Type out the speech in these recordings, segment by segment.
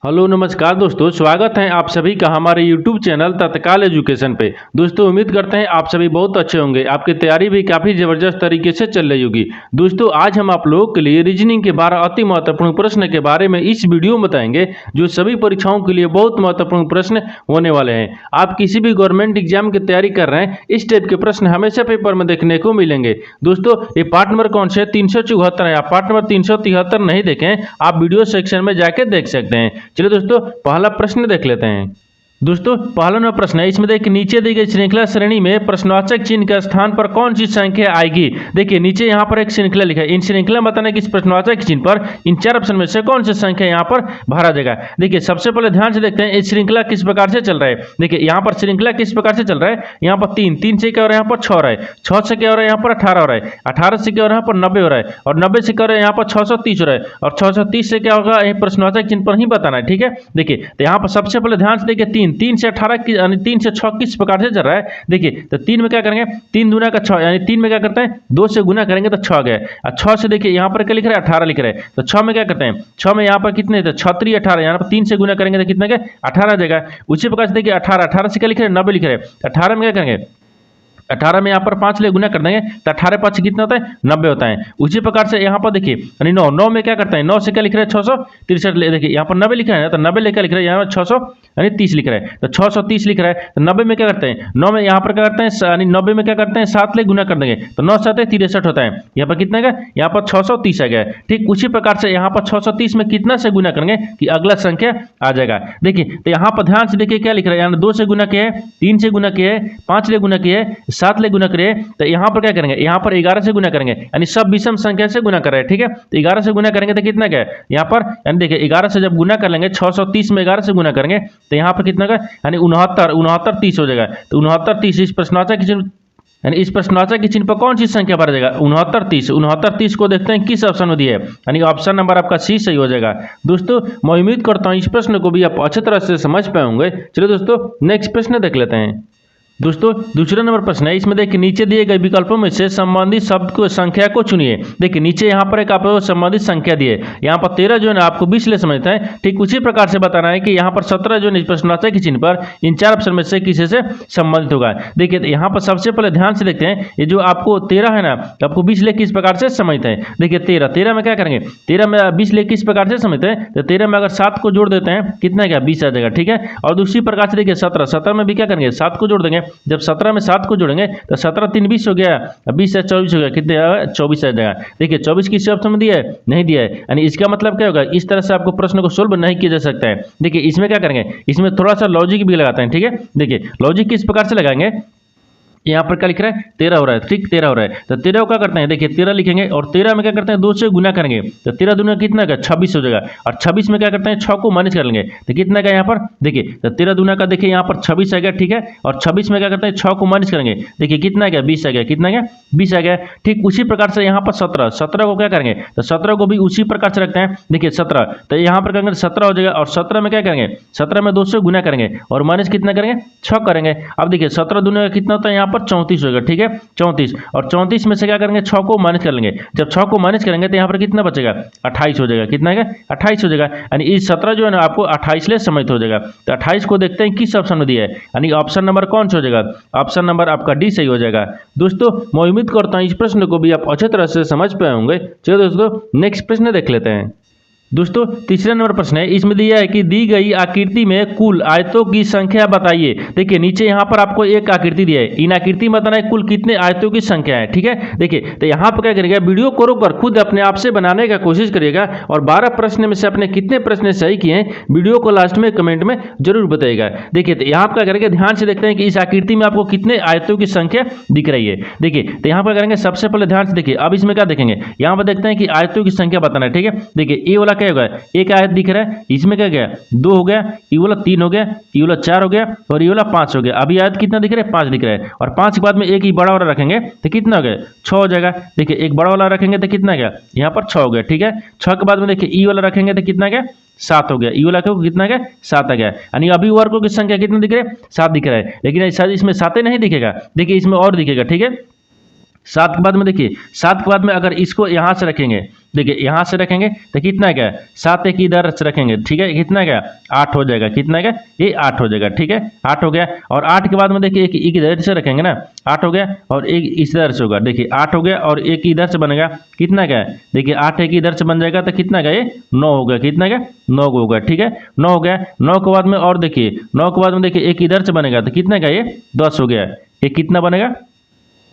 Hello नमस्कार दोस्तों, स्वागत है आप सभी का हमारे YouTube चैनल तत्काल एजुकेशन पे। दोस्तों उम्मीद करते हैं आप सभी बहुत अच्छे होंगे, आपकी तैयारी भी काफ़ी ज़बरदस्त तरीके से चल रही होगी। दोस्तों आज हम आप लोगों के लिए रीजनिंग के 12 अति महत्वपूर्ण प्रश्न के बारे में इस वीडियो में बताएंगे, जो सभी परीक्षाओं के लिए बहुत महत्वपूर्ण प्रश्न होने वाले हैं। आप किसी भी गवर्नमेंट एग्जाम की तैयारी कर रहे हैं, इस टाइप के प्रश्न हमेशा पेपर में देखने को मिलेंगे। दोस्तों ये पार्ट नंबर कौन से 374 है, आप पार्ट नंबर 373 नहीं देखें, आप वीडियो सेक्शन में जाके देख सकते हैं। चलिए दोस्तों पहला प्रश्न देख लेते हैं। दोस्तों पहला नंबर प्रश्न है, इसमें देखिए नीचे दी गई श्रृंखला श्रेणी में प्रश्नवाचक चिन्ह के स्थान पर कौन सी संख्या आएगी। देखिए नीचे यहाँ पर एक श्रृंखला लिखा है, इन श्रृंखला बताना कि इस प्रश्नवाचक चिन्ह पर इन चार ऑप्शन में से कौन सी संख्या यहाँ पर भरा जाएगा। देखिए सबसे पहले ध्यान से देखते हैं इस श्रृंखला किस प्रकार से चल रहा है। देखिए यहाँ पर श्रृंखला किस प्रकार से चल रहा है, यहाँ पर तीन से क्या हो रहा है, यहाँ पर 6 हो रहा है, 6 से क्या हो रहा है, यहाँ पर 18 हो रहा है, 18 से क्या हो रहा है, यहाँ पर 90 हो रहा है, और 90 से क्या हो रहा है, यहाँ पर 630 हो रहा है, और 630 से क्या होगा, ये प्रश्नवाचक चिन्ह पर ही बताना है। ठीक है, देखिए तो यहाँ पर सबसे पहले ध्यान से देखिए तीन से 18 यानी 3 से 6 किस प्रकार से चल रहा है। देखिए तो 3 में क्या करेंगे, 3 दूना का 6, यानी 3 में क्या करते हैं 2 से गुना करेंगे तो 6 गया। और 6 से देखिए यहाँ पर क्या लिख रहा है, 18 लिख रहा है, तो 6 में क्या करते हैं, 6 में यहाँ पर कितने थे, 6 3 18, यहाँ पर 3 से गुना करेंगे तो कितना गया, 18 जगह। उसी प्रकार से देखिए 18 से क्या लिख रहे हैं, 90 लिख रहे हैं, 18 में क्या करेंगे, 18 में यहाँ पर 5 ले गुना कर देंगे तो 18 5 कितना होता है, 90 होता है। उसी प्रकार से यहाँ पर देखिए यानी 9 में क्या करते हैं, 9 से क्या लिख रहे हैं, 663, देखिए यहाँ पर 90 लिखा है, तो 90 लेकर लिख रहे हैं, यहाँ पर 600 यानी 30 लिख रहे हैं, तो 630 लिख रहा है, तो 90 में क्या करते हैं, 9 में यहाँ पर क्या करते हैं, यानी 90 में क्या करते हैं, 7 ले गुना कर देंगे तो 9 7 63 होता है, यहाँ पर कितना गया, यहाँ पर 630 आ गया। ठीक उसी प्रकार से यहाँ पर 630 में कितना से गुना करेंगे कि अगला संख्या आ जाएगा। देखिए तो यहाँ पर ध्यान से देखिए क्या लिख रहा है, यहाँ 2 से गुना किया है, 3 से गुना किया है, 5 ले गुना किया है, 7 ले गुना करिए, तो यहाँ पर क्या करेंगे, यहाँ पर 11 से गुना करेंगे, यानी सब विषम संख्या से गुना कर रहे हैं। ठीक है, तो 11 से गुना करेंगे तो कितना क्या है, यहाँ पर यानी देखिए 11 से जब गुना कर लेंगे, 630 में 11 से गुना करेंगे तो यहाँ पर कितना का, यानी 69 30 हो जाएगा। तो 69 30 इस प्रश्नवाचक के चिन्ह, यानी इस प्रश्नवाचक के चिन्ह पर कौन सी संख्या भरा जाएगा, 69 30 को देखते हैं किस ऑप्शन में दिया है, यानी ऑप्शन नंबर आपका सी सही हो जाएगा। दोस्तों मैं उम्मीद करता हूं इस प्रश्न को भी आप अच्छी तरह से समझ पाए होंगे। चलिए दोस्तों नेक्स्ट प्रश्न देख लेते हैं। दोस्तों दूसरा नंबर प्रश्न है, इसमें देखिए नीचे दिए गए विकल्पों में से संबंधित शब्द को संख्या को चुनिए। देखिए नीचे यहाँ पर एक आपको संबंधित संख्या दी है, यहाँ पर 13 जो है ना आपको 20 ले समझता है। ठीक उसी प्रकार से बताना है कि यहाँ पर 17 जो है प्रश्नवाचक के चिन्ह पर इन चार ऑप्शन में से किसी से संबंधित होगा। देखिए तो यहाँ पर सबसे पहले ध्यान से देखते हैं, ये जो आपको 13 है ना, तो आपको 20 ले किस प्रकार से समझते हैं। देखिए 13 में क्या करेंगे, 13 में 20 ले किस प्रकार से समझते हैं, तो 13 में अगर 7 को जोड़ देते हैं कितना क्या, 20 आ जाएगा। ठीक है, और दूसरी प्रकार से देखिए 17 में भी क्या करेंगे, 7 को जोड़ देंगे, जब 17 में 7 को जोड़ेंगे तो 17 3 20 हो गया, 20 से 24 हो गया, कितने 24 आ जाएगा। देखिए 24 किसी ऑप्शन में दिया है, नहीं दिया है, यानी इसका मतलब क्या होगा, इस तरह से आपको प्रश्न को सोल्व नहीं किया जा सकता है। देखिए इसमें क्या करेंगे, इसमें थोड़ा सा लॉजिक भी लगाते हैं। ठीक है, देखिए लॉजिक किस प्रकार से लगाएंगे, यहाँ पर क्या लिख रहा है, 13 हो रहा है। ठीक 13 हो रहा है, तो 13 को क्या करते हैं, देखिए 13 लिखेंगे और 13 में क्या करते हैं 2 से गुना करेंगे, तो 13 दूना कितना का 26 हो जाएगा, और 26 में क्या करते हैं 6 को माइनस कर लेंगे तो कितना का यहाँ पर, देखिए तो 13 दूना का देखिए यहाँ पर 26 आ गया। ठीक है, और 26 में क्या करते हैं 6 को माइनस करेंगे, देखिए कितना गया 20 आ गया, कितना गया 20 आ गया। ठीक उसी प्रकार से यहाँ पर 17 को क्या करेंगे, तो 17 को भी उसी प्रकार से रखते हैं। देखिए 17 तो यहाँ पर करेंगे 17 हो जाएगा, और 17 में क्या करेंगे, 17 में 2 से गुना करेंगे और माइनस कितना करेंगे 6 करेंगे। अब देखिए 17 दूना का कितना होता है, यहाँ पर 34 होगा। ठीक है 34, और 34 में से क्या करेंगे 6 को माइनस कर लेंगे, जब 6 को माइनस करेंगे तो यहाँ पर कितना बचेगा 28 हो जाएगा। कितना है 28 हो जाएगा, यानी इस 17 जो है ना आपको 28 ले समझ हो जाएगा। तो 28 को देखते हैं किस ऑप्शन में दिया है, यानी ऑप्शन नंबर कौन सा हो जाएगा, ऑप्शन नंबर आपका डी सही हो जाएगा। दोस्तों मैं उम्मीद करता हूँ इस प्रश्न को भी आप अच्छे तरह से समझ पाए होंगे। चलो दोस्तों नेक्स्ट प्रश्न देख लेते हैं। दोस्तों तीसरा नंबर प्रश्न है, इसमें दिया है कि दी गई आकृति में कुल आयतों की संख्या बताइए। देखिए नीचे यहाँ पर आपको एक आकृति दिया है, इन आकृति में बताना है कुल कितने आयतों की संख्या है। ठीक है, देखिए तो यहाँ पर क्या करिएगा, वीडियो को रोककर खुद अपने आप से बनाने का कोशिश करिएगा, और 12 प्रश्न में से अपने कितने प्रश्न सही किए हैं वीडियो को लास्ट में कमेंट में जरूर बताइएगा। देखिए तो यहाँ पर क्या करेंगे, ध्यान से देखते हैं कि इस आकृति में आपको कितने आयतों की संख्या दिख रही है। देखिए तो यहाँ पर करेंगे सबसे पहले ध्यान से देखिए, अब इसमें क्या देखेंगे, यहाँ पर देखते हैं कि आयतों की संख्या बताना है। ठीक है, देखिए ये वाला क्या होगा, एक आयत दिख रहा है, इसमें क्या गया 2 हो गया, ये वाला 3 हो गया, ये वाला 4 हो गया, और ये वाला 5 हो गया। अभी आयत कितना दिख रहा है, 5 दिख रहा है, और 5 के बाद में एक ही बड़ा वाला रखेंगे तो कितना हो गया 6 हो जाएगा। देखिए एक बड़ा वाला रखेंगे तो कितना गया, यहाँ पर 6 हो गया। ठीक है, 6 के बाद में देखिए ई वाला रखेंगे तो कितना गया 7 हो गया, ई वाला को कितना गया 7 आ गया, यानी अभी वर्गों की संख्या कितना दिख रहा है 7 दिख रहा है। लेकिन इसमें 7 नहीं दिखेगा, देखिए इसमें और दिखेगा। ठीक है, 7 के बाद में देखिए 7 के बाद में अगर इसको यहाँ से रखेंगे, देखिए यहाँ से रखेंगे तो कितना क्या 7 एक इधर से रखेंगे, ठीक है, कितना क्या 8 हो जाएगा, कितना क्या ये 8 हो जाएगा, ठीक है 8 हो गया। और 8 के बाद में देखिए एक इधर से रखेंगे ना, 8 हो गया और एक इधर से होगा, देखिए 8 हो गया और एक इधर से बनेगा, कितना क्या है देखिए 8 एक इधर से बन जाएगा तो कितना क्या ये 9 हो गया, कितना क्या 9 होगा, ठीक है 9 हो गया। 9 के बाद में और देखिए 9 के बाद में देखिए एक इधर से बनेगा तो कितना क्या ये 10 हो गया, ये कितना बनेगा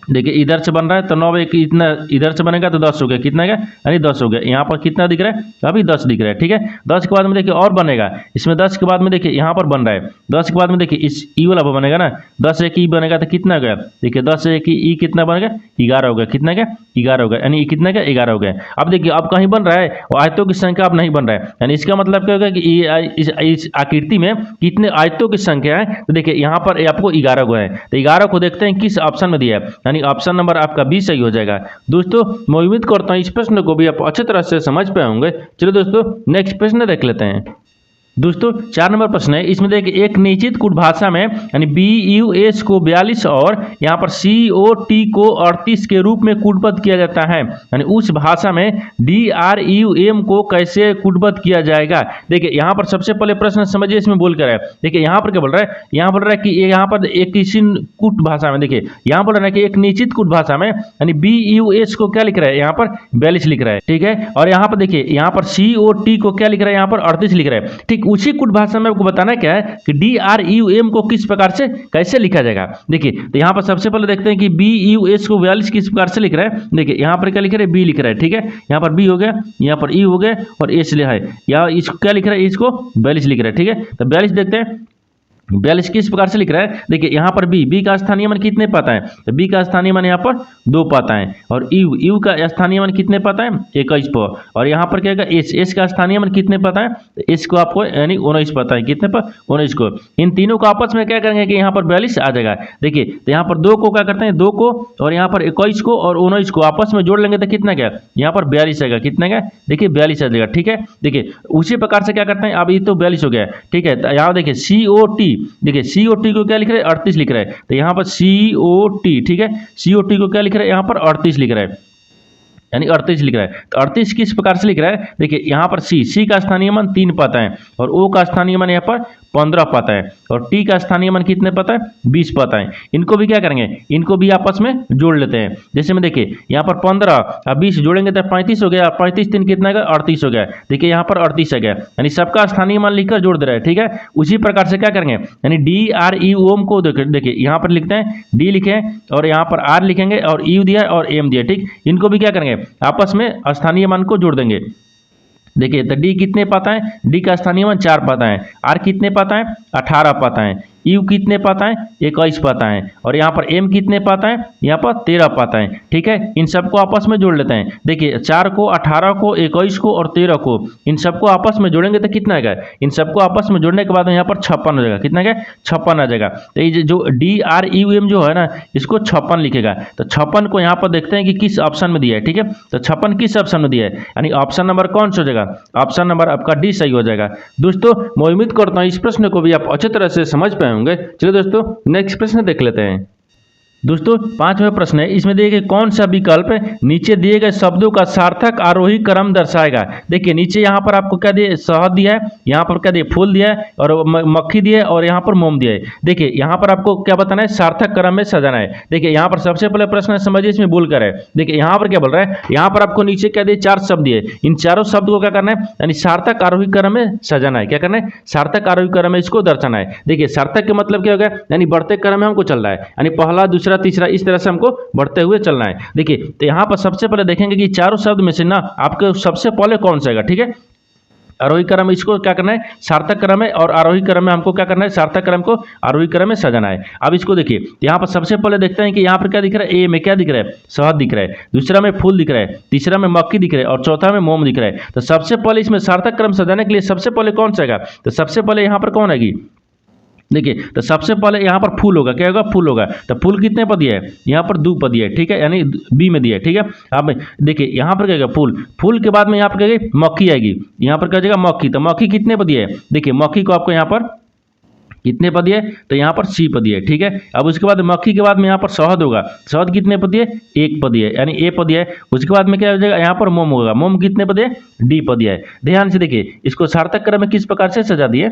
देखिए इधर से बन रहा है तो 9 एक इतना इधर से बनेगा तो 10 हो गया, कितना गया यानी 10 हो गया। यहाँ पर कितना दिख रहा है अभी 10 दिख रहा है, ठीक है। 10 के बाद में देखिए और बनेगा इसमें, 10 के बाद में देखिए यहाँ पर बन रहा है, 10 के बाद में देखिए इस ई वाला पर बनेगा ना, 10 एक ई बनेगा तो कितना गया देखिए 10 एक ई कितना बनेगा 11 हो गया, कितना गया 11 हो गया, यानी कितना गया 11 हो गया। अब देखिए अब कहीं बन रहा है और आयतों की संख्या अब नहीं बन रहा है, यानी इसका मतलब क्या होगा कि इस आकृति में कितने आयतों की संख्या है, तो देखिए यहाँ पर आपको 11 को है, तो 11 को देखते हैं किस ऑप्शन में दिया है, यानी ऑप्शन नंबर आपका बी सही हो जाएगा। दोस्तों मैं उम्मीद करता हूं इस प्रश्न को भी आप अच्छी तरह से समझ पाए होंगे। चलिए दोस्तों नेक्स्ट प्रश्न देख लेते हैं। दोस्तों 4 नंबर प्रश्न है, इसमें देखिए एक निश्चित कूट भाषा में यानी BUS को 42 और यहाँ पर COT को 38 के रूप में कूटबद्ध किया जाता है, यानी उस भाषा में DRUM को कैसे कूटबद्ध किया जाएगा। देखिए यहाँ पर सबसे पहले प्रश्न समझिए इसमें बोल कर है, देखिए यहाँ पर क्या बोल रहा है, यहाँ बोल रहा है कि यहाँ पर एक किसी कूट भाषा में, देखिए यहाँ बोल रहा है कि एक निश्चित कूट भाषा में यानी BUS को क्या लिख रहा है यहाँ पर 42 लिख रहा है, ठीक है। और यहाँ पर देखिए यहाँ पर COT को क्या लिख रहा है यहाँ पर 38 लिख रहा है, ठीक। उसी कुट भाषा में आपको बताना क्या है कि DRUM को किस प्रकार से कैसे लिखा जाएगा। देखिए तो यहाँ पर सबसे पहले देखते हैं कि BUS को 42 किस प्रकार से लिख रहा है। देखिए यहाँ पर क्या लिख रहा है बी लिख रहा है, ठीक है, यहाँ पर बी हो गया, यहाँ पर ई हो गया और एस लिखा है, या इसको क्या लिख रहा है इसको 42 लिख रहा है, ठीक है। तो 42 देखते हैं 42 किस प्रकार से लिख रहा है। देखिए यहाँ पर बी का स्थानीय मान कितने पाता है, तो बी का स्थानीय मान यहाँ पर 2 पाता है, और यू का स्थानीय मान कितने पाता है 21 पर, और यहाँ पर क्या है एस का स्थानीय मान कितने पाता है, तो एस को आपको यानी 19 पाता है, कितने पर 19 को। इन तीनों को आपस में क्या करेंगे कि यहाँ पर 42 आ जाएगा। देखिए तो यहाँ पर 2 को क्या करते हैं 2 को और यहाँ पर 21 को और 19 को आपस में जोड़ लेंगे तो कितना क्या यहाँ पर 42 आएगा, कितना क्या देखिए 42 आ जाएगा, ठीक है। देखिए उसी प्रकार से क्या करते हैं, अब ये तो 42 हो गया, ठीक है। तो यहाँ देखिए COT, देखिए COT को क्या लिख रहा है 38 लिख रहा है, तो यहाँ पर COT, ठीक है, COT को क्या लिख रहा है यहाँ पर 38 लिख रहा है, यानी 38 लिख रहा है। तो 38 किस प्रकार से लिख रहा है, देखिए यहाँ पर सी का स्थानीय मान 3 पाता है और ओ का स्थानीय मान यहाँ पर 15 पाता है और टी का स्थानीय मान कितने पाता है 20 पाता है। इनको भी क्या करेंगे, इनको भी आपस में जोड़ लेते हैं। जैसे में देखिए यहाँ पर 15 और 20 जोड़ेंगे तो 35 हो गया, 35 3 कितना का 38 हो गया। देखिए यहाँ पर 38 आ गया, यानी सबका स्थानीय मान लिखकर जोड़ दे रहा है, ठीक है। उसी प्रकार से क्या करेंगे, यानी DRUM को देखिए यहाँ पर लिखते हैं डी लिखे और यहाँ पर आर लिखेंगे और यू दिया और एम दिया, ठीक। इनको भी क्या करेंगे आपस में स्थानीय मान को जोड़ देंगे। देखिए तो डी कितने पाता है, डी का स्थानीय मान 4 पाता है, आर कितने पाता है 18 पाता है, यू कितने पाता है 21 पाता है और यहाँ पर एम कितने पाता है यहाँ पर 13 पाता है, ठीक है। इन सबको आपस में जोड़ लेते हैं। देखिए 4 को 18 को 21 को और 13 को इन सबको आपस में जोड़ेंगे तो कितना आएगा, इन सबको आपस में जोड़ने के बाद यहाँ पर 56 हो जाएगा, कितना का 56 आ जाएगा। तो ये जो DRUM जो है ना इसको 56 लिखेगा, तो 56 को यहाँ पर देखते हैं कि किस ऑप्शन में दिया है, ठीक है। तो 56 किस ऑप्शन में दिया है, यानी ऑप्शन नंबर कौन सा हो जाएगा, ऑप्शन नंबर आपका डी सही हो जाएगा। दोस्तों मैं उम्मीद करता हूँ इस प्रश्न को भी आप अच्छी तरह से समझ पाए होंगे। चलिए दोस्तों नेक्स्ट प्रश्न देख लेते हैं। दोस्तों 5वां प्रश्न है, इसमें दिए गए कौन सा विकल्प नीचे दिए गए शब्दों का सार्थक आरोही क्रम दर्शाएगा। देखिए नीचे यहाँ पर आपको क्या दिया, शहद दिया है, यहाँ पर क्या दिया फूल दिया है और मक्खी दिया है और यहाँ पर मोम दिया है। देखिए यहाँ पर आपको क्या बताना है, सार्थक क्रम में सजाना है। देखिए यहाँ पर सबसे पहले प्रश्न समझिए इसमें बोल कर है। देखिए यहाँ पर क्या बोल रहा है, यहाँ पर आपको नीचे क्या दिए 4 शब्द दिए, इन चारों शब्द को क्या करना है, यानी सार्थक आरोही क्रम में सजाना है। क्या करना है, सार्थक आरोही क्रम में इसको दर्शाना है। देखिए सार्थक के मतलब क्या होगा, यानी बढ़ते क्रम में हमको चल रहा है, यानी पहला दूसरा तीसरा इस तरह से हमको बढ़ते हुए चलना है। देखिए तो यहाँ पर सबसे पहले देखेंगे कि चारों शब्द में से ना आपके सबसे पहले कौन सा आएगा, ठीक है। आरोही क्रम में इसको क्या करना है, सार्थक क्रम है, और आरोही क्रम में हमको क्या करना है, सार्थक क्रम को आरोही क्रम में सजाना है। अब इसको देखिए यहाँ पर सबसे पहले देखते हैं कि यहाँ पर क्या दिख रहा है, ए में क्या दिख रहा है, शहद दिख रहा है, दूसरा में फूल दिख रहा है, तीसरा में मक्खी दिख रहा है और चौथा में मोम दिख रहा है। तो सबसे पहले इसमें सार्थक क्रम सजाने के लिए सबसे पहले कौन सा आएगा, तो सबसे पहले यहाँ पर कौन आएगी। देखिए तो सबसे पहले यहाँ पर फूल होगा, क्या होगा फूल होगा। तो फूल कितने पर दिया है, यहाँ पर 2 पर दिया है, ठीक है, यानी बी में दिया है, ठीक है। अब देखिए यहाँ पर क्या होगा फूल, फूल के बाद में यहाँ पर क्या मक्खी आएगी, यहाँ पर क्या हो जाएगा मक्खी। तो मक्खी कितने पर दिया है, देखिए मक्खी को आपको यहाँ पर कितने पदीय है? तो यहाँ पर सी पदीय है, ठीक है। अब उसके बाद मक्खी के बाद में यहाँ पर शहद होगा, शहद कितने पदीय है? एक पदीय है, यानी ए पदीय है। उसके बाद में क्या हो जाएगा? यहाँ पर मोम होगा, मोम कितने पदीय है? डी पदीय है। ध्यान से देखिए, इसको सार्थक क्रम में किस प्रकार से सजा दिए।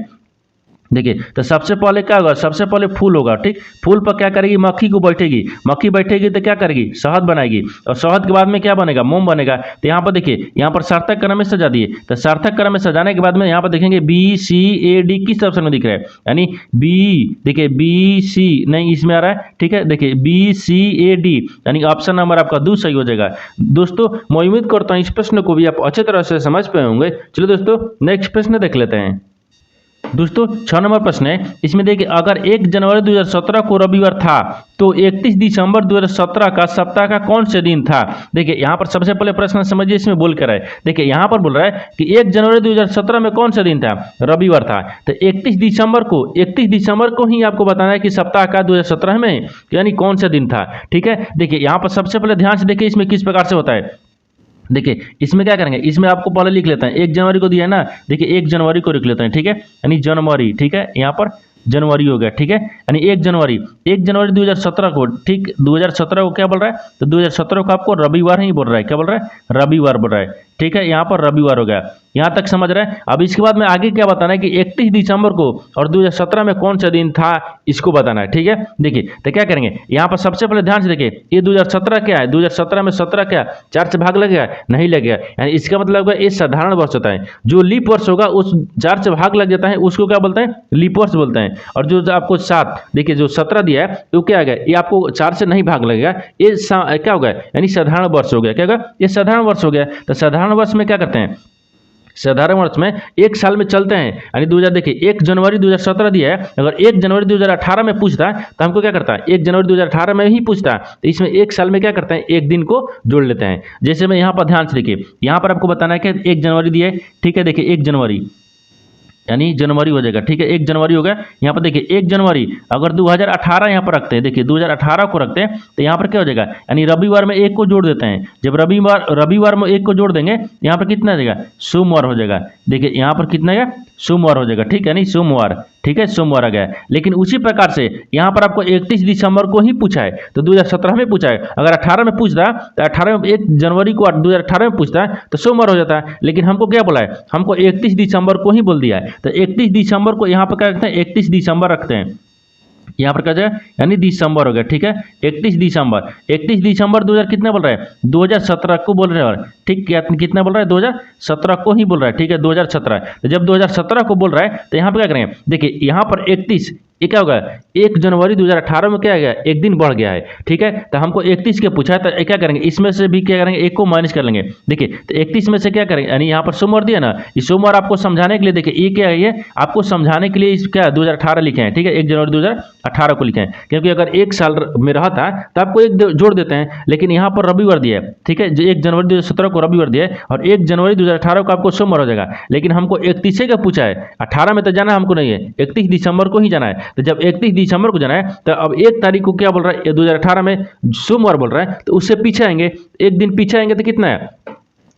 देखिए, तो सबसे पहले क्या होगा? सबसे पहले फूल होगा, ठीक। फूल पर क्या करेगी? मक्खी को बैठेगी, मक्खी बैठेगी तो क्या करेगी? शहद बनाएगी, और शहद के बाद में क्या बनेगा? मोम बनेगा। तो यहाँ पर देखिए, यहाँ पर सार्थक क्रम में सजा दिए। तो सार्थक क्रम में सजाने के बाद में यहाँ पर देखेंगे बी सी ए डी किस ऑप्शन में दिख रहा है, यानी बी, देखिए बी सी नहीं इसमें आ रहा है, ठीक है। देखिए बी सी ए डी, यानी ऑप्शन नंबर आपका 2 सही हो जाएगा। दोस्तों मैं उम्मीद करता हूँ इस प्रश्न को भी आप अच्छे तरह से समझ पाए होंगे। चलिए दोस्तों नेक्स्ट प्रश्न देख लेते हैं। दोस्तों 6 नंबर प्रश्न है, इसमें देखिए अगर 1 जनवरी 2017 को रविवार था तो 31 दिसंबर 2017 का सप्ताह का कौन से दिन था। देखिए यहाँ पर सबसे पहले प्रश्न समझिए, इसमें बोल कर है। देखिए यहाँ पर बोल रहा है कि 1 जनवरी 2017 में कौन सा दिन था? रविवार था। तो 31 दिसंबर को ही आपको बताना है कि सप्ताह का 2017 में यानी कौन सा दिन था, ठीक है। देखिए यहाँ पर सबसे पहले ध्यान से देखिए इसमें किस प्रकार से होता है। देखिए इसमें क्या करेंगे, इसमें आपको पहले लिख लेते हैं 1 जनवरी को दिया है ना, देखिए 1 जनवरी को लिख लेते हैं, ठीक है, यानी जनवरी, ठीक है, यहाँ पर जनवरी हो गया, ठीक है, यानी 1 जनवरी 2017 को, ठीक, 2017 को क्या बोल रहा है? तो 2017 को आपको रविवार ही बोल रहा है, क्या बोल रहा है? रविवार बोल रहा है, ठीक है, यहाँ पर रविवार हो गया। यहाँ तक समझ रहे हैं। अब इसके बाद में आगे क्या बताना है कि 31 दिसंबर को और 2017 में कौन सा दिन था, इसको बताना है, ठीक है। देखिए तो क्या करेंगे, यहाँ पर सबसे पहले ध्यान से देखिए, ये 2017 क्या है? 2017 में 17 क्या 4 से भाग लगेगा? नहीं लगेगा, यानी इसका मतलब है ये साधारण वर्ष होता है। जो लीप वर्ष होगा उस 4 से भाग लग जाता है, उसको क्या बोलते हैं? लीप वर्ष बोलते हैं। और जो आपको 7, देखिए जो 17 दिया है तो क्या आ गया? ये आपको 4 से नहीं भाग लगेगा, ये क्या हो गया? यानी साधारण वर्ष हो गया। क्या होगा? ये साधारण वर्ष हो गया। तो साधारण वर्ष में क्या करते हैं? साधारण वर्ष में एक साल में चलते हैं, यानी 2000, देखिए 1 जनवरी 2017 दिया है, अगर 1 जनवरी 2018 में पूछता है तो हमको क्या करता है? 1 जनवरी 2018 में ही पूछता है, तो इसमें एक साल में क्या करते हैं? एक दिन को जोड़ लेते हैं। जैसे मैं यहाँ पर ध्यान से देखिए, यहाँ पर आपको बताना है कि 1 जनवरी दिया है, ठीक है, देखिए 1 जनवरी यानी जनवरी हो जाएगा, ठीक है, 1 जनवरी हो गया। यहाँ पर देखिए 1 जनवरी अगर 2018 यहाँ पर रखते हैं, देखिए 2018 को रखते हैं तो यहाँ पर क्या हो जाएगा? यानी रविवार में 1 को जोड़ देते हैं। जब रविवार में 1 को जोड़ देंगे यहाँ पर कितना आ जाएगा? सोमवार हो जाएगा। देखिए यहाँ पर कितना है? सोमवार हो जाएगा, ठीक है, यानी सोमवार, ठीक है, सोमवार आ गया। लेकिन उसी प्रकार से यहाँ पर आपको 31 दिसंबर को ही पूछा है, तो 2017 में पूछा है। अगर 18 में पूछता तो 18 में 1 जनवरी को 2018 में पूछता है तो सोमवार हो जाता है। लेकिन हमको क्या बोला है? हमको 31 दिसंबर को ही बोल दिया है। तो 31 दिसंबर को यहाँ पर क्या रखते हैं? 31 दिसंबर रखते हैं, यहाँ पर क्या जाएगा? यानी दिसंबर हो गया, ठीक है, 31 दिसंबर 2000 कितना बोल रहा है? 2017 को बोल रहे हैं, ठीक, कितना बोल रहा है? 2017 को ही बोल रहा है, ठीक है, 2017। तो जब 2017 को बोल रहा है तो यहाँ पर क्या करेंगे? देखिए यहाँ पर 31, ये क्या होगा? 1 जनवरी 2018 में क्या आ गया? एक दिन बढ़ गया है, ठीक है। तो हमको 31 के पूछा है, तो क्या करेंगे? इसमें से भी क्या करेंगे? 1 को माइनस कर लेंगे। देखिए तो 31 में से क्या करेंगे? यानी यहाँ पर सोमवार दिया ना, इस सोमवार आपको समझाने के लिए, देखिए ये क्या है? ये आपको समझाने के लिए इस क्या 2018 लिखे हैं, ठीक है, 1 जनवरी 2018 को लिखे हैं, क्योंकि अगर 1 साल में रहा था तो आपको 1 जोड़ देते हैं। लेकिन यहाँ पर रविवार दिया है, ठीक है, 1 जनवरी 2017 को रविवार दिया है और 1 जनवरी 2018 को आपको सोमवार हो जाएगा। लेकिन हमको 31 का पूछा है, 18 में तो जाना हमको नहीं है, 31 दिसंबर को ही जाना है। तो जब 31 दिसंबर को जाना है तो अब 1 तारीख को क्या बोल रहा है? 2018 में सोमवार बोल रहा है, तो उससे पीछे आएंगे, 1 दिन पीछे आएंगे तो कितना है?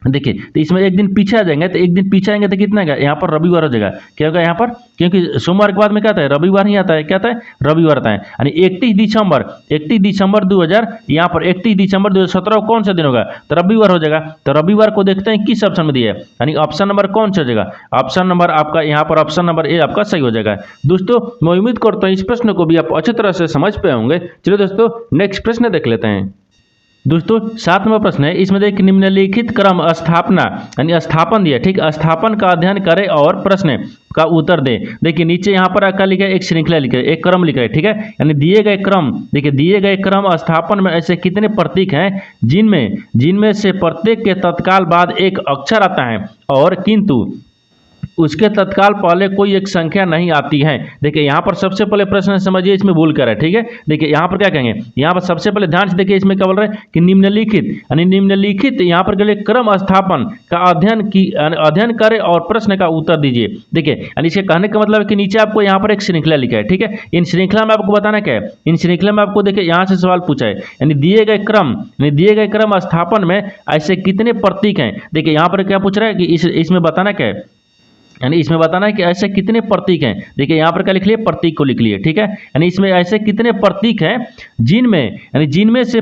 देखिए तो इसमें 1 दिन पीछे आ जाएंगे, तो 1 दिन पीछे आएंगे तो कितना है? यहाँ पर रविवार हो जाएगा। क्या होगा यहाँ पर? क्योंकि सोमवार के बाद में क्या आता है? रविवार ही आता है। क्या आता है? रविवार आता है। यानी 31 दिसंबर 2000, यहाँ पर 31 दिसंबर 2017 कौन सा दिन होगा? तो रविवार हो जाएगा। तो रविवार को देखते हैं किस ऑप्शन में दिया है, यानी ऑप्शन नंबर कौन सा हो जाएगा? ऑप्शन नंबर आपका यहाँ पर ऑप्शन नंबर ए आपका सही हो जाएगा। दोस्तों मैं उम्मीद करता हूँ इस प्रश्न को भी आप अच्छी तरह से समझ पाए होंगे। चलिए दोस्तों नेक्स्ट प्रश्न देख लेते हैं। दोस्तों 7 नंबर प्रश्न है, इसमें देखिए निम्नलिखित क्रम स्थापना यानी स्थापन दिया, ठीक, स्थापन का अध्ययन करें और प्रश्न का उत्तर दें। देखिए नीचे यहाँ पर क्या लिखा है? एक श्रृंखला लिखा है, एक क्रम लिखा है, ठीक है, यानी दिए गए क्रम, देखिए दिए गए क्रम स्थापन में ऐसे कितने प्रतीक हैं जिनमें से प्रत्येक के तत्काल बाद एक अक्षर आता है और किंतु उसके तत्काल पहले कोई एक संख्या नहीं आती है। देखिए यहाँ पर सबसे पहले प्रश्न समझिए, इसमें भूल कर है, ठीक है। देखिए यहाँ पर क्या कहेंगे? यहाँ पर सबसे पहले ध्यान से देखिए, इसमें क्या बोल रहे हैं कि निम्नलिखित यहाँ पर के लिए क्रम स्थापन का अध्ययन करें और प्रश्न का उत्तर दीजिए। देखिए यानी इसके कहने का मतलब है कि नीचे आपको यहाँ पर एक श्रृंखला लिखा है, ठीक है, इन श्रृंखला में आपको बताना क्या है? इन श्रृंखला में आपको देखिए यहाँ से सवाल पूछा है, यानी दिए गए क्रम स्थापन में ऐसे कितने प्रतीक हैं। देखिए यहाँ पर क्या पूछ रहा है कि इसमें बताना क्या है? यानी इसमें बताना है कि ऐसे कितने प्रतीक हैं। देखिए यहाँ पर क्या लिख लिए, प्रतीक को लिख लिए, ठीक है। यानी इसमें ऐसे कितने प्रतीक हैं जिनमें से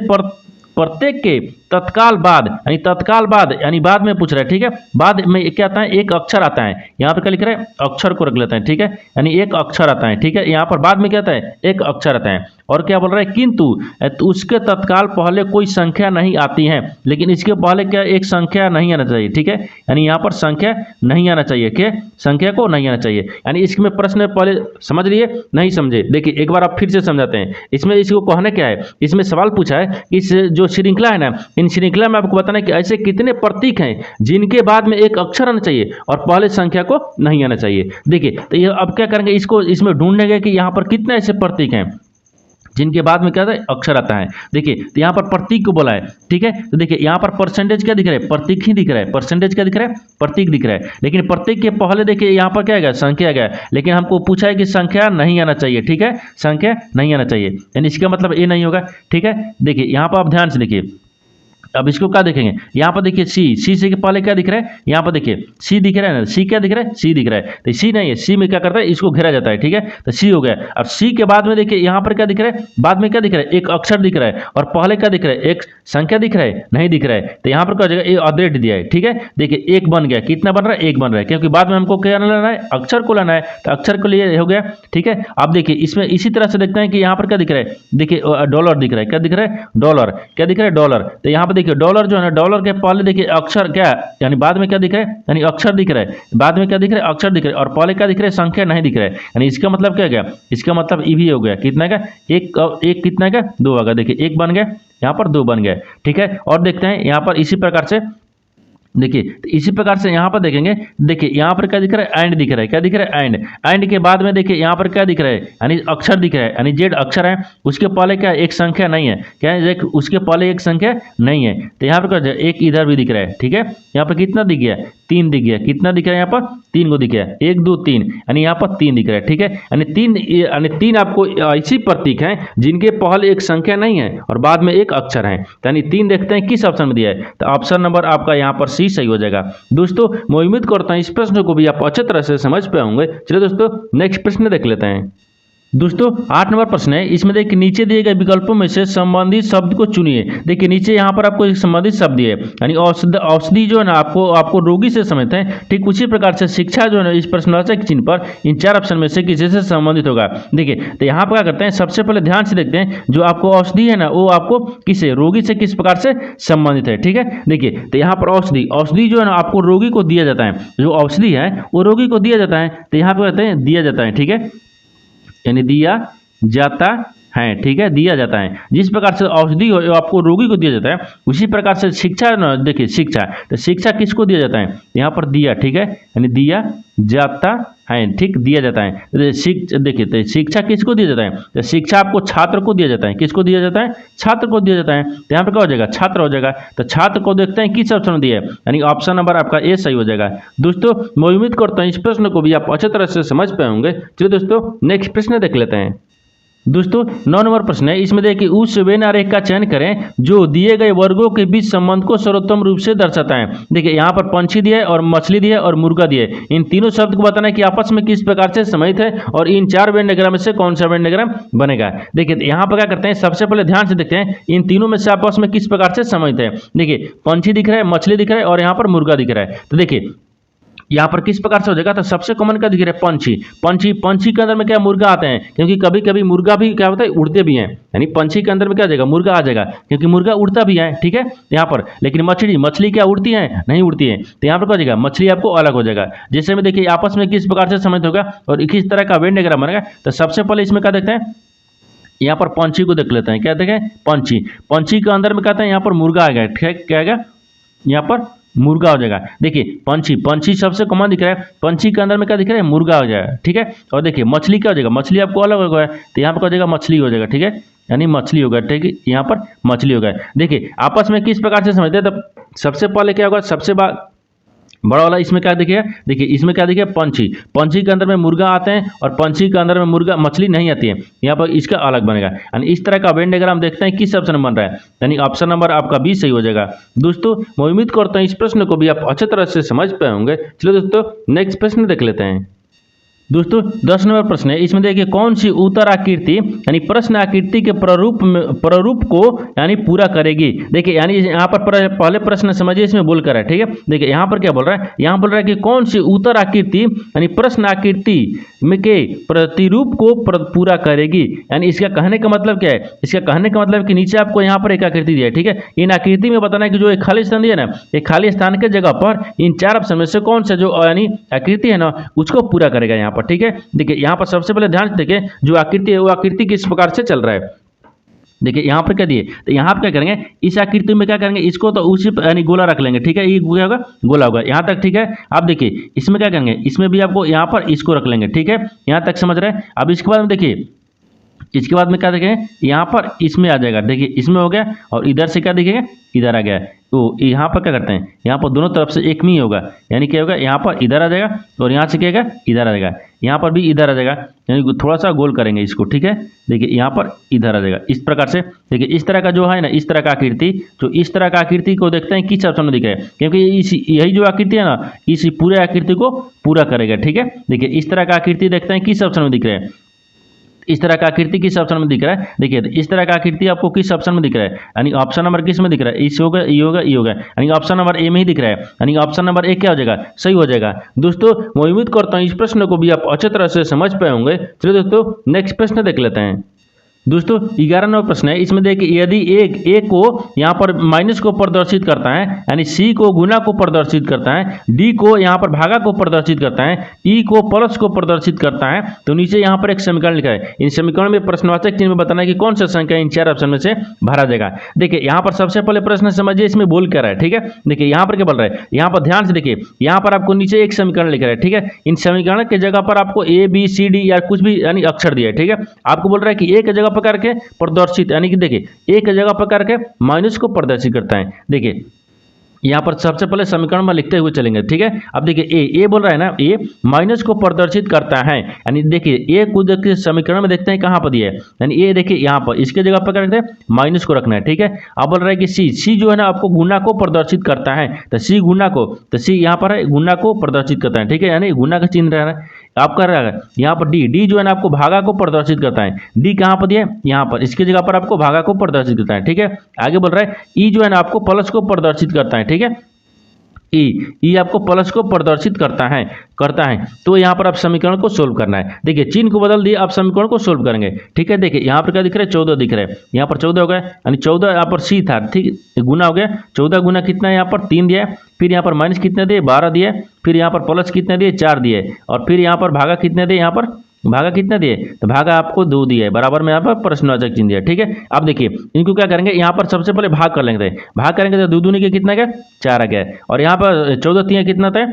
प्रत्येक के तत्काल बाद, यानी तत्काल बाद यानी बाद में पूछ रहा है, ठीक है। बाद में क्या आता है, एक अक्षर आता है। यहाँ पर क्या लिख रहा है, अक्षर को रख लेते हैं, ठीक है। यानी एक अक्षर आता है, ठीक है। यहाँ पर बाद में क्या आता है, एक अक्षर आता है। और क्या बोल रहा है, किंतु तो उसके तत्काल पहले कोई संख्या नहीं आती है, लेकिन इसके पहले क्या एक संख्या नहीं आना चाहिए, ठीक है। यानी यहाँ पर संख्या नहीं आना चाहिए, क्या संख्या को नहीं आना चाहिए। यानी इसमें प्रश्न पहले समझ लिए, नहीं समझे, देखिए एक बार आप फिर से समझाते हैं। इसमें इसको कहना क्या है, इसमें सवाल पूछा है कि इस जो श्रृंखला है ना, इन श्रृंखला में आपको बताना है कि ऐसे कितने प्रतीक हैं जिनके बाद में एक अक्षर आना चाहिए और पहले संख्या को नहीं आना चाहिए। देखिए तो ये अब क्या करेंगे, इसको इसमें ढूंढेंगे कि यहाँ पर कितने ऐसे प्रतीक हैं जिनके बाद में क्या आता है, अक्षर आता है। देखिए तो यहाँ पर प्रतीक को बोला है, ठीक है। तो देखिए यहाँ पर परसेंटेज क्या दिख रहा है, प्रतीक ही दिख रहा है। परसेंटेज क्या दिख रहा है, प्रतीक दिख रहा है। लेकिन प्रतीक के पहले देखिए यहाँ पर क्या आ गया, संख्या आ गया। लेकिन हमको पूछा है कि संख्या नहीं आना चाहिए, ठीक है, संख्या नहीं आना चाहिए, यानी इसका मतलब ये नहीं होगा, ठीक है। देखिए यहाँ पर आप ध्यान से देखिए, अब इसको क्या देखेंगे, यहाँ पर देखिए सी से के पहले क्या दिख रहा है, यहाँ पर देखिए सी दिख रहा है ना, सी क्या दिख रहा है, सी दिख रहा है। तो सी नहीं है, सी में क्या करता है, इसको घेरा जाता है, ठीक है। तो सी हो गया। अब सी के बाद में देखिए यहाँ पर क्या दिख रहा है, बाद में क्या दिख रहा है, एक अक्षर दिख रहा है। और पहले क्या दिख रहा है, एक संख्या दिख रहा है, नहीं दिख रहा है। तो यहाँ पर क्या हो जाएगा, ये अदरेट दिया है, ठीक है। देखिए एक बन गया, कितना बन रहा है, एक बन रहा है, क्योंकि बाद में हमको क्या लाना है, अक्षर को लाना है। तो अक्षर को लिए हो गया, ठीक है। आप देखिए इसमें इसी तरह से देखते हैं कि यहाँ पर क्या दिख रहा है, देखिए डॉलर दिख रहा है, क्या दिख रहा है, डॉलर, क्या दिख रहा है, डॉलर। तो यहाँ पर देखिए डॉलर जो है, डॉलर के पहले देखिए अक्षर क्या, यानी बाद में क्या दिख रहा है, यानी अक्षर दिख रहा है। बाद में क्या दिख रहा है, अक्षर दिख रहा है। और पहले क्या दिख रहा है, संख्या नहीं दिख रहा है। यानी इसका मतलब क्या गया, इसका मतलब ई भी हो गया, कितना का, एक कितना का, दो आ गया। देखिए एक बन गया, यहाँ पर दो बन गया, ठीक है। और देखते हैं यहाँ पर इसी प्रकार से, देखिए तो इसी प्रकार से यहाँ पर देखेंगे, देखिए यहाँ पर क्या दिख रहा है, एंड दिख रहा है, क्या दिख रहा है, एंड के बाद में देखिए यहाँ पर क्या दिख रहा है, यानी अक्षर दिख रहा है, यानी जेड अक्षर है। उसके पहले क्या, एक संख्या नहीं है, क्या है, उसके पहले एक संख्या नहीं है। तो यहाँ पर क्या, एक इधर भी दिख रहा है, ठीक है। यहाँ पर कितना दिख गया, तीन दिख गया, कितना दिख रहा है, यहाँ पर तीन को दिख गया, एक दो तीन, यानी यहाँ पर तीन दिख रहा है, ठीक है। यानी तीन आपको ऐसी प्रतीक हैं जिनके पहले एक संख्या नहीं है और बाद में एक अक्षर है। यानी तीन देखते हैं किस ऑप्शन में दिया है, तो ऑप्शन नंबर आपका यहाँ पर सी सही हो जाएगा। दोस्तों मैं उम्मीद करता हूं इस प्रश्न को भी आप अच्छे तरह से समझ पाए होंगे। चलिए दोस्तों नेक्स्ट प्रश्न देख लेते हैं। दोस्तों 8 नंबर प्रश्न है, इसमें देखिए नीचे दिए गए विकल्पों में से संबंधित शब्द को चुनिए। देखिए नीचे यहाँ पर आपको एक संबंधित शब्द दिए, यानी औषधि जो है ना आपको रोगी से समझते हैं, ठीक उसी प्रकार से शिक्षा जो है ना इस प्रश्नवाचक चिन्ह पर इन 4 ऑप्शन में से किसी से संबंधित होगा। देखिए तो यहाँ पर क्या करते हैं, सबसे पहले ध्यान से देखते हैं जो आपको औषधि है ना, वो आपको किसे, रोगी से किस प्रकार से संबंधित है, ठीक है। देखिए तो यहाँ पर औषधि जो है ना आपको रोगी को दिया जाता है, जो औषधि है वो रोगी को दिया जाता है। तो यहाँ पर कहते हैं दिया जाता है, ठीक है, यानी दिया जाता है, ठीक है, दिया जाता है। जिस प्रकार से औषधि आपको रोगी को दिया जाता है, उसी प्रकार से शिक्षा ना, देखिए शिक्षा, तो शिक्षा किसको दिया जाता है, यहाँ पर दिया, ठीक है, यानी दिया जाता है, ठीक, दिया जाता है। देखिए तो शिक्षा किसको दिया जाता है, तो शिक्षा आपको छात्र को दिया जाता है, किसको दिया जाता है, छात्र को दिया जाता है। तो यहाँ पर क्या हो जाएगा, छात्र हो जाएगा। तो छात्र को देखते हैं किस ऑप्शन में दिया है, यानी ऑप्शन नंबर आपका ए सही हो जाएगा। दोस्तों मैं उम्मीद करता हूँ इस प्रश्न को भी आप अच्छे तरह से समझ पाए होंगे। चलिए दोस्तों नेक्स्ट प्रश्न देख लेते हैं। दोस्तों 9 नंबर प्रश्न है, इसमें देखिए उस वेन आरेख का चयन करें जो दिए गए वर्गों के बीच संबंध को सर्वोत्तम रूप से दर्शाता है। देखिए यहाँ पर पंछी दिया है और मछली दिया है और मुर्गा दिया है। इन तीनों शब्द को बताना है कि आपस में किस प्रकार से संबंधित है और इन 4 वेन डायग्राम में से कौन सा वेन डायग्राम बनेगा। देखिए यहाँ पर क्या करते हैं, सबसे पहले ध्यान से देखते हैं इन तीनों में से आपस में किस प्रकार से संबंधित है। देखिए पंछी दिख रहा है, मछली दिख रहा है और यहाँ पर मुर्गा दिख रहा है। तो देखिए यहाँ पर किस प्रकार से हो जाएगा, तो सबसे कॉमन क्या दिख रहा है, पंछी के अंदर में क्या मुर्गा आते हैं, क्योंकि कभी कभी मुर्गा भी क्या होता है, उड़ते भी हैं। यानी पंछी के अंदर में क्या आ जाएगा, मुर्गा आ जाएगा, क्योंकि मुर्गा उड़ता भी है, ठीक है यहाँ पर। लेकिन मछली क्या उड़ती है, नहीं उड़ती है। तो यहाँ पर क्या हो जाएगा, मछली आपको अलग हो जाएगा। जैसे में देखिए आपस में किस प्रकार से संबंधित होगा और किस तरह का वेन डायग्राम बनेगा। तो सबसे पहले इसमें क्या देखते हैं, यहाँ पर पंछी को देख लेते हैं। क्या देखें, पंछी के अंदर में कहते हैं यहाँ पर मुर्गा आ गया, ठीक, क्या आएगा, यहाँ पर मुर्गा हो जाएगा। देखिए पंछी सबसे कॉमन दिख रहा है, पंछी के अंदर में क्या दिख रहा है, मुर्गा हो जाएगा, ठीक है। और देखिए मछली क्या हो जाएगा, मछली आपको अलग हो गया, तो यहाँ पर क्या हो जाएगा, मछली हो जाएगा, ठीक है, यानी मछली होगा, ठीक है, यहाँ पर मछली होगा। देखिए आपस में किस प्रकार से समझते हैं, तो सबसे पहले क्या होगा, बड़ा वाला इसमें क्या दिखेगा, देखिए इसमें क्या दिखेगा, पंछी। पंछी के अंदर में मुर्गा आते हैं और पंछी के अंदर में मुर्गा मछली नहीं आती है, यहाँ पर इसका अलग बनेगा। यानी इस तरह का वेन डायग्राम देखते हैं किस ऑप्शन में बन रहा है, यानी ऑप्शन नंबर आपका बी सही हो जाएगा। दोस्तों मैं उम्मीद करता हूँ इस प्रश्न को भी आप अच्छे तरह से समझ पाए होंगे। चलो दोस्तों नेक्स्ट प्रश्न देख लेते हैं। दोस्तों 10 नंबर प्रश्न है, इसमें देखिए कौन सी उत्तर आकृति यानी प्रश्न आकृति के प्रारूप को यानी पूरा करेगी। देखिए यानी यहाँ पर पहले प्रश्न समझिए, इसमें बोल कर है, ठीक है। देखिए यहाँ पर क्या बोल रहा है, यहाँ बोल रहा है कि कौन सी उत्तर आकृति यानी प्रश्न आकृति में के प्रतिरूप को पूरा करेगी। यानी इसका कहने का मतलब क्या है, इसका कहने का मतलब कि नीचे आपको यहाँ पर एक आकृति दिया है, ठीक है। इन आकृति में बताना है कि जो एक खाली स्थान दिया ना, एक खाली स्थान के जगह पर इन 4 ऑप्शन में से कौन सा जो यानी आकृति है ना उसको पूरा करेगा यहाँ पर, ठीक है। देखिए यहाँ पर सबसे पहले ध्यान से देखिए जो आकृति है वो आकृति किस प्रकार से चल रहा है। देखिए यहाँ पर क्या दिए, तो यहाँ पर क्या करेंगे, इस आकृति में क्या करेंगे, इसको तो उसी यानी गोला रख लेंगे, ठीक है। ये क्या होगा, गोला होगा यहाँ तक, ठीक है। अब देखिए इसमें क्या करेंगे, इसमें भी आपको यहाँ पर इसको रख लेंगे, ठीक है। यहाँ तक समझ रहे हैं। अब इसके बाद में देखिए, इसके बाद में क्या देखेंगे, यहाँ पर इसमें आ जाएगा, देखिए इसमें हो गया और इधर से क्या दिखेगा, इधर आ गया। तो यहाँ पर क्या करते हैं, यहाँ पर दोनों तरफ से एक में ही होगा, यानी क्या होगा, यहाँ पर इधर आ जाएगा और यहाँ से क्या होगा, इधर आ जाएगा, यहाँ पर भी इधर आ जाएगा, यानी थोड़ा सा गोल करेंगे इसको, ठीक है। देखिए यहाँ पर इधर आ जाएगा इस प्रकार से। देखिए इस तरह का जो है ना, इस तरह का आकृति, जो इस तरह का आकृति को देखते हैं किस ऑप्शन में दिख रहा है, क्योंकि यही जो आकृति है ना इस पूरे आकृति को पूरा करेगा, ठीक है। देखिए इस तरह का आकृति देखते हैं किस ऑप्शन में दिख रहा है, इस तरह का आकृति किस ऑप्शन में दिख रहा है। देखिए इस तरह का आकृति आपको किस ऑप्शन में दिख रहा है, यानी ऑप्शन नंबर किस में दिख रहा है, इस होगा, ये होगा, ये होगा, यानी ऑप्शन नंबर ए में ही दिख रहा है, यानी ऑप्शन नंबर ए क्या हो जाएगा, सही हो जाएगा। दोस्तों मैं उम्मीद करता हूँ इस प्रश्न को भी आप अच्छे तरह से समझ पाए होंगे। चलिए दोस्तों नेक्स्ट प्रश्न देख लेते हैं। दोस्तों 11 नंबर प्रश्न है, इसमें देखिए यदि ए को यहाँ पर माइनस को प्रदर्शित करता है, यानी सी को गुना को प्रदर्शित करता है, डी को यहाँ पर भागा को प्रदर्शित करता है, ई को प्लस को प्रदर्शित करता है, तो नीचे यहाँ पर एक समीकरण लिखा है। इन समीकरण में प्रश्नवाचक चिन्ह में बताना है कि कौन सा संख्या इन 4 ऑप्शन में से भरा जाएगा। देखिए यहाँ पर सबसे पहले प्रश्न समझिए, इसमें बोल क्या रहा है, ठीक है। देखिए यहाँ पर क्या बोल रहा है, यहाँ पर ध्यान से देखिए, यहाँ पर आपको नीचे एक समीकरण लिखा है, ठीक है। इन समीकरण के जगह पर आपको ए बी सी डी या कुछ भी यानी अक्षर दिया है, ठीक है। आपको बोल रहा है कि एक जगह पर करके प्रदर्शित, यानी कि देखिए एक जगह पर करके माइनस को प्रदर्शित करता है। देखिए यहाँ पर सबसे पहले समीकरण में लिखते हुए चलेंगे, ठीक है। अब देखिए ए बोल रहा है ना, ए माइनस को प्रदर्शित करता है, यानी देखिए ए को देखिए समीकरण में देखते हैं कहाँ पर दिया है, यानी ए देखिए यहाँ पर इसके जगह पर करते हैं माइनस को रखना है, ठीक है। अब बोल रहा है कि सी जो है ना आपको गुना को प्रदर्शित करता है, तो सी गुना को, तो सी यहाँ पर है गुना को प्रदर्शित करता है, ठीक है, यानी गुना का चिन्ह रह रहा है। आपका रहेगा यहाँ पर डी जो है ना आपको भागा को प्रदर्शित करता है, डी कहाँ पर दिया है, यहाँ पर इसके जगह पर आपको भागा को प्रदर्शित करता है, ठीक है। आगे बोल रहा है ई जो है ना आपको प्लस को प्रदर्शित करता है, ठीक है। ई आपको प्लस को प्रदर्शित करता है तो यहाँ पर आप समीकरण को सोल्व करना है। देखिए चिन्ह को बदल दिए, आप समीकरण को सोल्व करेंगे, ठीक है। देखिए यहाँ पर क्या दिख रहा है, 14 दिख रहा है, यहाँ पर 14 हो गया, यानी 14 यहाँ पर सी था, ठीक, गुना हो गया, 14 गुना कितना है, यहाँ पर 3 दिया है, फिर यहाँ पर माइनस कितने दिए, 12 दिए, फिर यहाँ पर प्लस कितने दिए, 4 दिए, और फिर यहाँ पर भागा कितने दिए, यहाँ पर भागा कितना दिए, तो भागा आपको 2 दिया है, बराबर में यहाँ पर प्रश्नवाचक चिन्ह दिया, ठीक है। अब देखिए इनको क्या करेंगे, यहाँ पर सबसे पहले भाग कर लेंगे, भाग करेंगे तो 2 दूनी के कितना गया, 4 आ गया, और यहाँ पर 14 3 कितना था,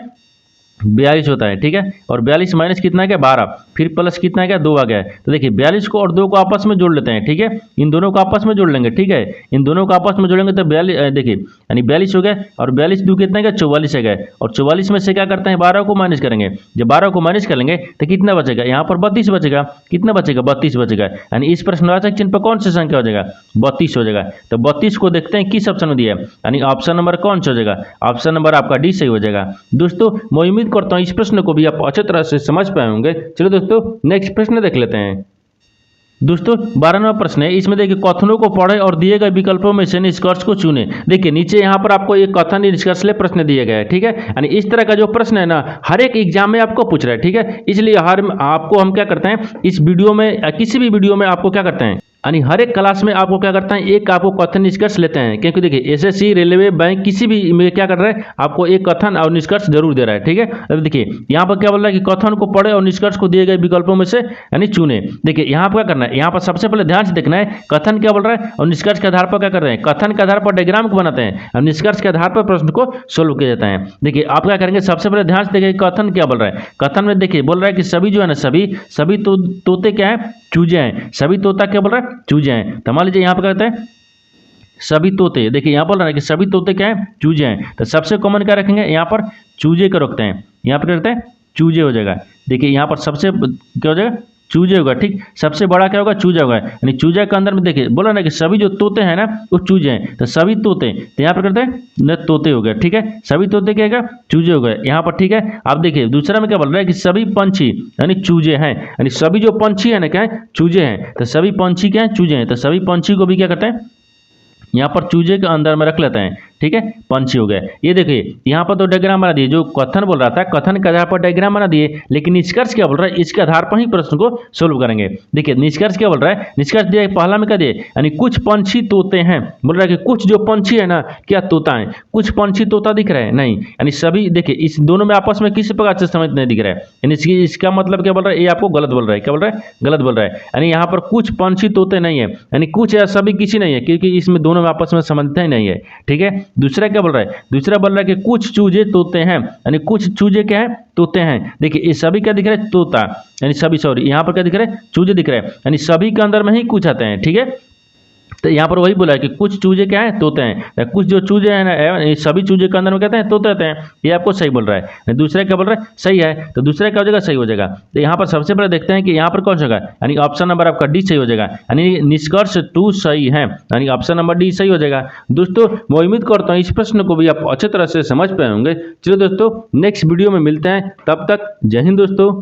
42 होता है, ठीक है। और 42 माइनस कितना है, 12, फिर प्लस कितना है, 2 आ गया है। तो देखिए 42 को और 2 को आपस में जोड़ लेते हैं, ठीक है। इन दोनों को आपस में जोड़ लेंगे, ठीक है, इन दोनों को आपस में जोड़ेंगे तो 42 देखिए यानी 42 हो गया, और 42 2 कितना है, 44 है गया, और 44 में से क्या करते हैं, 12 को माइनस करेंगे। जब 12 को माइनस कर लेंगे तो कितना बचेगा, यहाँ पर 32 बचेगा, कितना बचेगा, 32 बचेगा, यानी इस प्रश्नवाचक चिन्ह पर कौन सी संख्या हो जाएगा, 32 हो जाएगा। तो 32 को देखते हैं किस ऑप्शन में दिया है, यानी ऑप्शन नंबर कौन सा हो जाएगा, ऑप्शन नंबर आपका डी सही हो जाएगा। दोस्तों मैं उम्मीद करता हूँ इस प्रश्न को भी आप अच्छे तरह से समझ पाए होंगे। चलो दोस्तों नेक्स्ट प्रश्न देख लेते हैं। दोस्तों 12वां प्रश्न है, इसमें देखिए कथनों को पढ़े और दिए गए विकल्पों में से निष्कर्ष को चुने। देखिए नीचे यहाँ पर आपको एक कथन निष्कर्ष ले प्रश्न दिए गए हैं, ठीक है। यानी इस तरह का जो प्रश्न है ना हर एक एग्जाम में आपको पूछ रहा है, ठीक है। इसलिए आपको हम क्या करते हैं, इस वीडियो में किसी भी वीडियो में आपको क्या करते हैं, यानी हर एक क्लास में आपको क्या करता है, एक आपको कथन निष्कर्ष लेते हैं, क्योंकि देखिए एसएससी, रेलवे, बैंक किसी भी में क्या कर रहा है, आपको एक कथन और निष्कर्ष जरूर दे रहा है, ठीक है। अब देखिए यहाँ पर क्या बोल रहा है कि कथन को पढ़े और निष्कर्ष को दिए गए विकल्पों में से यानी चुने। देखिए यहाँ पर क्या करना है, यहाँ पर सबसे पहले ध्यान से देखना है कथन क्या बोल रहा है और निष्कर्ष के आधार पर क्या कर रहे हैं, कथन के आधार पर डायग्राम को बनाते हैं और निष्कर्ष के आधार पर प्रश्न को सोल्व किया जाता है। देखिए आप क्या करेंगे, सबसे पहले ध्यान से देखिए कथन क्या बोल रहा है। कथन में देखिए बोल रहा है कि सभी जो है ना सभी तोते क्या है, चूजे हैं। सभी तोता क्या बोल रहा है, चूजे हैं। मान लीजिए यहाँ पर कहते हैं सभी तोते, देखिए यहाँ पर कि सभी तोते क्या है, चूजे हैं। तो सबसे कॉमन क्या रखेंगे, यहाँ पर चूजे को रखते हैं, यहाँ पर क्या रखते हैं, चूजे हो जाएगा। देखिए यहाँ पर सबसे क्या हो जाएगा, चूजे होगा, ठीक। सबसे बड़ा क्या होगा, चूजा होगा, यानी चूजा के अंदर में देखिए बोला ना कि सभी जो तोते हैं ना वो चूजे हैं, तो सभी तोते, तो यहाँ पर करते हैं न तोते हो गए, ठीक है। सभी तोते क्या होगा, चूजे हो गए यहाँ पर, ठीक है। आप देखिए दूसरा में क्या बोल रहा है कि सभी पंछी यानी चूजे हैं, यानी सभी जो पंछी है ना क्या है, चूजे हैं। तो सभी पंछी क्या है, चूजे हैं। तो सभी पंछी को भी क्या करते हैं, यहाँ पर चूजे के अंदर में रख लेते हैं, ठीक है, पंछी हो गए। ये देखिए यहाँ पर तो डायग्राम बना दिए, जो कथन बोल रहा था कथन के आधार पर डायग्राम बना दिए, लेकिन निष्कर्ष क्या बोल रहा है, इसके आधार पर ही प्रश्न को सोल्व करेंगे। देखिए निष्कर्ष क्या बोल रहा है, निष्कर्ष दिया पहला में क्या दिए, यानी कुछ पंछी तोते हैं, बोल रहा है कि कुछ जो पंछी है ना क्या तोता है, कुछ पंछी तोता दिख रहा है नहीं, यानी सभी देखिए इस दोनों में आपस में किसी प्रकार से समझ नहीं दिख रहा है, यानी इसका मतलब क्या बोल रहा है, ये आपको गलत बोल रहा है, क्या बोल रहा है, गलत बोल रहा है। यानी यहाँ पर कुछ पंछी तोते नहीं है, यानी कुछ या सभी किसी नहीं है, क्योंकि इसमें दोनों में आपस में समझते ही नहीं है, ठीक है। दूसरा क्या बोल रहा है, दूसरा बोल रहा है कि कुछ चूजे तोते हैं, यानी कुछ चूजे क्या है, तोते हैं। देखिए ये सभी क्या दिख रहा है, तोता, यानी सभी, सॉरी यहाँ पर क्या दिख रहा है, चूजे दिख रहा है, यानी सभी के अंदर में ही कुछ आते हैं, ठीक है। तो यहाँ पर वही बोला है कि कुछ चूजे क्या है, तोते हैं, कुछ जो चूजे हैं ना सभी चूजे के अंदर में कहते हैं तोते रहते हैं, ये आपको सही बोल रहा है। दूसरा क्या बोल रहा है, सही है, तो दूसरा क्या हो जाएगा, सही हो जाएगा। तो यहाँ पर सबसे पहले देखते हैं कि यहाँ पर कौन सा होगा, यानी ऑप्शन नंबर आपका डी सही हो जाएगा, यानी निष्कर्ष 2 सही है, यानी ऑप्शन नंबर डी सही हो जाएगा। दोस्तों मैं उम्मीद करता हूँ इस प्रश्न को भी आप अच्छे तरह से समझ पाए होंगे। चलिए दोस्तों नेक्स्ट वीडियो में मिलते हैं, तब तक जय हिंद दोस्तों।